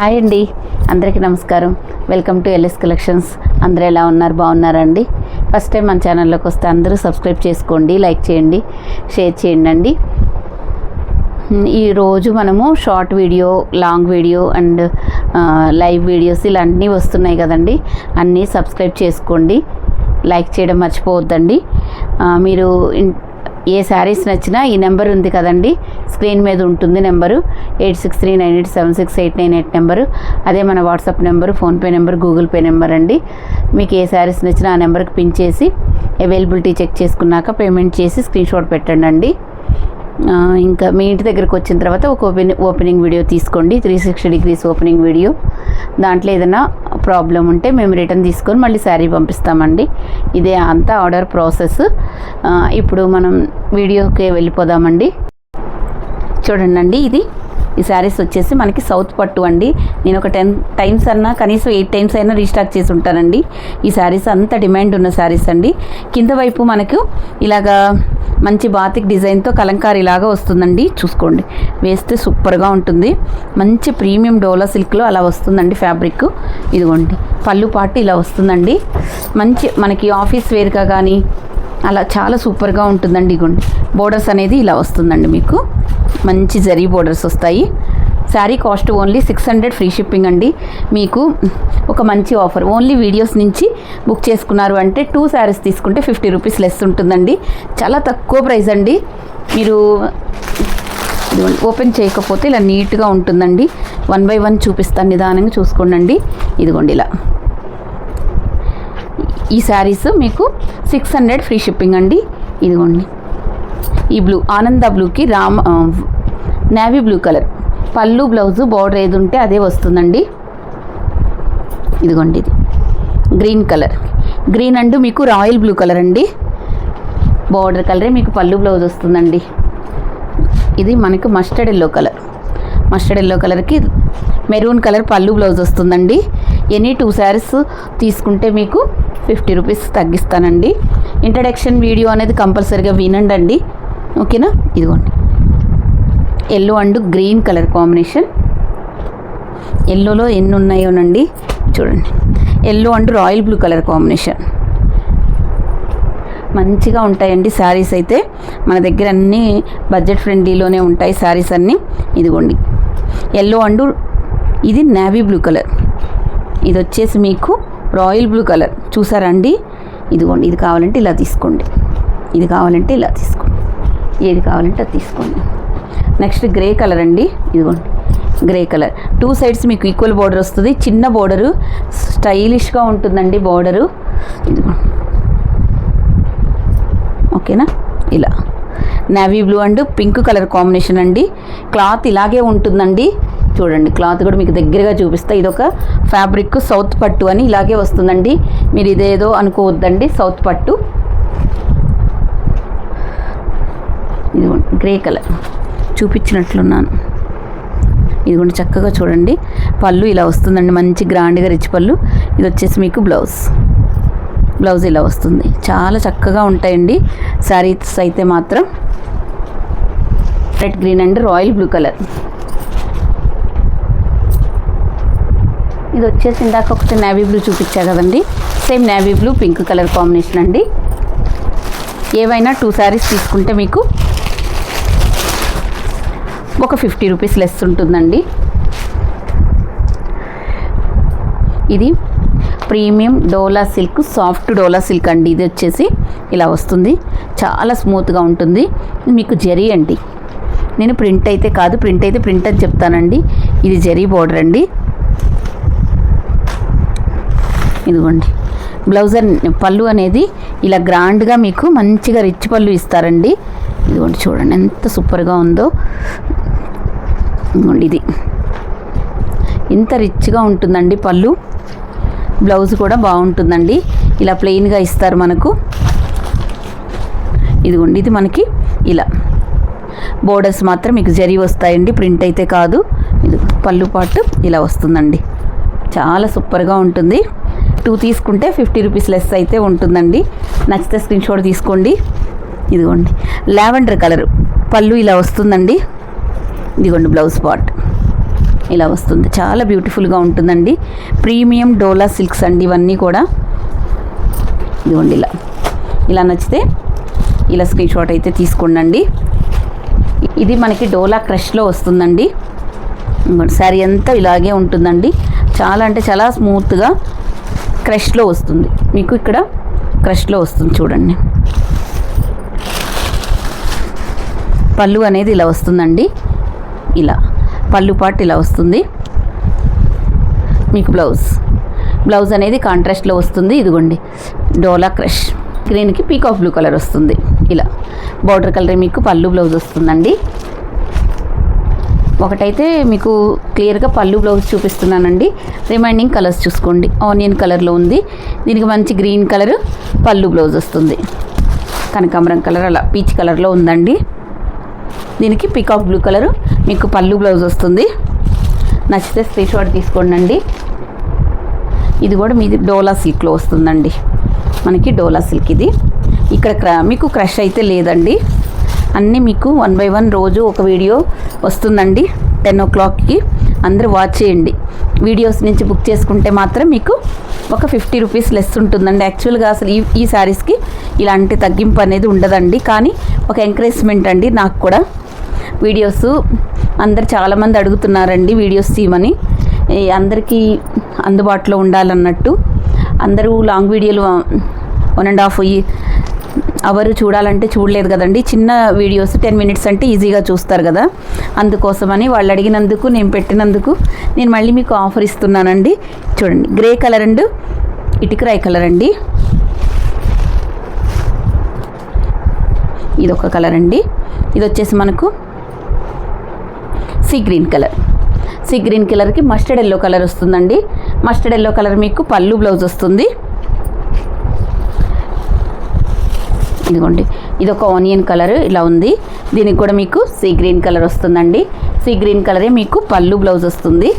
Hi అండి, అందరికీ నమస్కారం. Welcome to LS collections. అందరూ ఎలా ఉన్నారు? బాగున్నారండి? ఫస్ట్ టైం మన ఛానల్లోకి వస్తే అందరూ సబ్స్క్రైబ్ చేసుకోండి, లైక్ చేయండి, షేర్ చేయండి అండి. ఈరోజు మనము short video, long video and live videos ఇలా అన్నీ వస్తున్నాయి కదండి. అన్నీ సబ్స్క్రైబ్ చేసుకోండి, లైక్ చేయడం మర్చిపోవద్దండి. మీరు ఏ శారీస్ నచ్చినా ఈ నెంబర్ ఉంది కదండి, స్క్రీన్ మీద ఉంటుంది నెంబరు 8639876898 నెంబరు. అదే మన WhatsApp number, PhonePe number, Google pay number అండి. మీకు ఏ శారీస్ నచ్చినా ఆ నెంబర్కి పిన్ చేసి అవైలబిలిటీ చెక్ చేసుకున్నాక పేమెంట్ చేసి స్క్రీన్ షాట్ పెట్టండి. ఇంకా మీ ఇంటి దగ్గరికి వచ్చిన తర్వాత ఒక ఓపెనింగ్ వీడియో తీసుకోండి, 360 degrees ఓపెనింగ్ వీడియో. దాంట్లో ఏదైనా ప్రాబ్లం ఉంటే మేము రిటర్న్ తీసుకొని మళ్ళీ శారీ పంపిస్తామండి. ఇదే అంతా ఆర్డర్ ప్రాసెస్. ఇప్పుడు మనం వీడియోకి వెళ్ళిపోదామండి. చూడండి, ఈ శారీస్ వచ్చేసి మనకి సౌత్ పట్టు అండి. నేను ఒక 10 times అన్నా, కనీసం 8 times అయినా రీస్టాక్ చేసి ఉంటానండి. ఈ శారీస్ అంత డిమాండ్ ఉన్న శారీస్ అండి. కింద వైపు మనకు ఇలాగా మంచి బాతిక్ డిజైన్తో కలంకారీ లాగా వస్తుందండి. చూసుకోండి, వేస్తే సూపర్గా ఉంటుంది. మంచి ప్రీమియం డోలా సిల్క్లో అలా వస్తుందండి ఫ్యాబ్రిక్. ఇదిగోండి, పళ్ళు పాటు ఇలా వస్తుందండి. మంచి మనకి ఆఫీస్ వేర్గా కానీ అలా చాలా సూపర్గా ఉంటుందండి. ఇదిగోండి, బోర్డర్స్ అనేది ఇలా వస్తుందండి. మీకు మంచి జరీ బోర్డర్స్ వస్తాయి. Sari cost only 600 free shipping అండి. మీకు ఒక మంచి ఆఫర్, ఓన్లీ వీడియోస్ నుంచి బుక్ చేసుకున్నారు అంటే 2 శారీస్ తీసుకుంటే 50 రూపీస్ లెస్ ఉంటుందండి. చాలా తక్కువ ప్రైస్ అండి. మీరు ఓపెన్ చేయకపోతే ఇలా నీట్గా ఉంటుందండి. 1 by 1 చూపిస్తాను, నిదానంగా చూసుకోండి. ఇదిగోండి, ఇలా ఈ శారీస్ మీకు 600 ఫ్రీ షిప్పింగ్ అండి. ఇదిగోండి, ఈ బ్లూ ఆనంద బ్లూకి నేవీ బ్లూ కలర్ పళ్ళు, బ్లౌజు, బార్డర్ ఏది ఉంటే అదే వస్తుందండి. ఇదిగోండి, ఇది గ్రీన్ కలర్, గ్రీన్ అండ్ మీకు రాయల్ బ్లూ కలర్ అండి. బార్డర్ కలరే మీకు పళ్ళు, బ్లౌజ్ వస్తుందండి. ఇది మనకు mustard yellow colour, mustard yellow కలర్కి మెరూన్ కలర్ పళ్ళు, బ్లౌజ్ వస్తుందండి. ఎనీ 2 శారీస్ తీసుకుంటే మీకు 50 రూపీస్ తగ్గిస్తానండి. ఇంట్రడక్షన్ వీడియో అనేది కంపల్సరీగా వినండి, ఓకేనా? ఇదిగోండి, yellow and green colour combination. ఎల్లోలో ఎన్ని ఉన్నాయోనండి చూడండి. Yellow and royal blue colour combination మంచిగా ఉంటాయండి శారీస్ అయితే. మన దగ్గర అన్నీ బడ్జెట్ ఫ్రెండ్లీలోనే ఉంటాయి శారీస్ అన్నీ. ఇదిగోండి, ఎల్లో అండ్ ఇది నేవీ బ్లూ కలర్, ఇది వచ్చేసి మీకు రాయల్ బ్లూ కలర్. చూసారా అండి? ఇదిగోండి, ఇది కావాలంటే ఇలా తీసుకోండి, ఇది కావాలంటే ఇలా తీసుకోండి, ఏది కావాలంటే అది తీసుకోండి. నెక్స్ట్ గ్రే కలర్ అండి. ఇదిగోండి, గ్రే కలర్ 2 sides మీకు ఈక్వల్ బోర్డర్ వస్తుంది. చిన్న బోర్డరు, స్టైలిష్గా ఉంటుందండి బోర్డరు. ఇదిగోండి, ఓకేనా? ఇలా navy blue and pink colour combination అండి. క్లాత్ ఇలాగే ఉంటుందండి. చూడండి, క్లాత్ కూడా మీకు దగ్గరగా చూపిస్తా. ఇదొక ఫ్యాబ్రిక్ సౌత్ పట్టు అని ఇలాగే వస్తుందండి. మీరు ఇదేదో అనుకోవద్దండి, సౌత్ పట్టు. ఇదిగోండి, గ్రే కలర్ చూపించినట్లున్నాను. ఇదిగోండి, చక్కగా చూడండి, పళ్ళు ఇలా వస్తుందండి, మంచి గ్రాండ్గా రిచ్ పళ్ళు. ఇది వచ్చేసి మీకు బ్లౌజ్ ఇలా వస్తుంది. చాలా చక్కగా ఉంటాయండి శారీస్ అయితే మాత్రం. Red green and royal blue colour. ఇది వచ్చేసి ఇందాక ఒకటి నేవీ బ్లూ చూపించా కదండి, same navy blue pink colour combination అండి. ఏవైనా 2 శారీస్ తీసుకుంటే మీకు ఒక 50 రూపీస్ లెస్ ఉంటుందండి. ఇది ప్రీమియం డోలా సిల్క్, సాఫ్ట్ డోలా సిల్క్ అండి. ఇది వచ్చేసి ఇలా వస్తుంది, చాలా స్మూత్గా ఉంటుంది. మీకు జరీ అండి. నేను ప్రింట్ అయితే కాదు, ప్రింట్ అయితే ప్రింట్ అని చెప్తానండి. ఇది జరీ బోర్డర్ అండి. ఇదిగోండి, బ్లౌజ్ పళ్ళు అనేది ఇలా గ్రాండ్గా మీకు మంచిగా రిచ్ పళ్ళు ఇస్తారండి. ఇదిగోండి, చూడండి ఎంత సూపర్గా ఉందో. ఇదిగోండి, ఇది ఇంత రిచ్గా ఉంటుందండి పళ్ళు. బ్లౌజ్ కూడా బాగుంటుందండి, ఇలా ప్లెయిన్గా ఇస్తారు మనకు. ఇదిగోండి, ఇది మనకి ఇలా బోర్డర్స్ మాత్రం మీకు జరీ వస్తాయండి, ప్రింట్ అయితే కాదు. ఇది పళ్ళు పాటు ఇలా వస్తుందండి, చాలా సూపర్గా ఉంటుంది. 2 తీసుకుంటే 50 రూపీస్ లెస్ అయితే ఉంటుందండి. నచ్చితే స్క్రీన్ షాట్ తీసుకోండి. ఇదిగోండి, లావెండర్ కలర్ పళ్ళు ఇలా వస్తుందండి. ఇదిగోండి, బ్లౌజ్ పార్ట్ ఇలా వస్తుంది. చాలా బ్యూటిఫుల్గా ఉంటుందండి. ప్రీమియం డోలా సిల్క్స్ అండి ఇవన్నీ కూడా. ఇదిగోండి ఇలా నచ్చితే ఇలా స్క్రీన్ షాట్ అయితే తీసుకోండి. ఇది మనకి డోలా క్రష్లో వస్తుందండి. శారీ అంతా ఇలాగే ఉంటుందండి. చాలా అంటే చాలా స్మూత్గా క్రష్లో వస్తుంది. మీకు ఇక్కడ క్రష్లో వస్తుంది చూడండి. పళ్ళు అనేది ఇలా వస్తుందండి. ఇలా పళ్ళు పాటు ఇలా వస్తుంది. మీకు బ్లౌజ్ అనేది కాంట్రాస్ట్లో వస్తుంది. ఇదిగోండి డోలా క్రష్. గ్రీన్కి పీకాక్ బ్లూ కలర్ వస్తుంది. ఇలా బార్డర్ కలర్ మీకు పళ్ళు బ్లౌజ్ వస్తుందండి. ఒకటైతే మీకు క్లియర్గా పళ్ళు బ్లౌజ్ చూపిస్తున్నానండి. రిమైనింగ్ కలర్స్ చూసుకోండి. ఆనియన్ కలర్లో ఉంది. దీనికి మంచి గ్రీన్ కలర్ పళ్ళు బ్లౌజ్ వస్తుంది. కనకాంబరం కలర్ అలా పీచ్ కలర్లో ఉందండి. దీనికి పీకాక్ బ్లూ కలరు మీకు పళ్ళు బ్లౌజ్ వస్తుంది. నచ్చితే స్క్రీన్ షాట్ తీసుకోండి. ఇది కూడా మీది డోలా సిల్క్లో వస్తుందండి. మనకి డోలా సిల్క్ ఇది. ఇక్కడ మీకు క్రష్ అయితే లేదండి. అన్నీ మీకు 1 by 1 రోజు ఒక వీడియో వస్తుందండి 10 o'clockకి. అందరూ వాచ్ చేయండి. వీడియోస్ నుంచి బుక్ చేసుకుంటే మాత్రం మీకు ఒక 50 రూపీస్ లెస్ ఉంటుందండి. యాక్చువల్గా అసలు ఈ శారీస్కి ఇలాంటి తగ్గింపు అనేది ఉండదండి. కానీ ఒక ఎంకరేజ్మెంట్ అండి నాకు కూడా. వీడియోస్ అందరు చాలామంది అడుగుతున్నారండి వీడియోస్ తీయమని. అందరికీ అందుబాటులో ఉండాలన్నట్టు. అందరూ లాంగ్ వీడియోలు 1.5 అవర్ చూడాలంటే చూడలేదు కదండి. చిన్న వీడియోస్ 10 minutes అంటే ఈజీగా చూస్తారు కదా. అందుకోసమని వాళ్ళు అడిగినందుకు నేను పెట్టినందుకు నేను మళ్ళీ మీకు ఆఫర్ ఇస్తున్నానండి. చూడండి గ్రే కలర్ అండ్ ఇటుకరాయి కలర్ అండి. ఇది ఒక కలర్ అండి. ఇది వచ్చేసి మనకు సీ గ్రీన్ కలర్కి మస్టర్డ్ ఎల్లో కలర్ వస్తుందండి. మస్టర్డ్ ఎల్లో కలర్ మీకు పళ్ళు బ్లౌజ్ వస్తుంది. ఇదిగోండి ఇది ఒక ఆనియన్ కలర్ ఇలా ఉంది. దీనికి కూడా మీకు సీ గ్రీన్ కలర్ వస్తుందండి. సీ గ్రీన్ కలరే మీకు పళ్ళు బ్లౌజ్ వస్తుంది.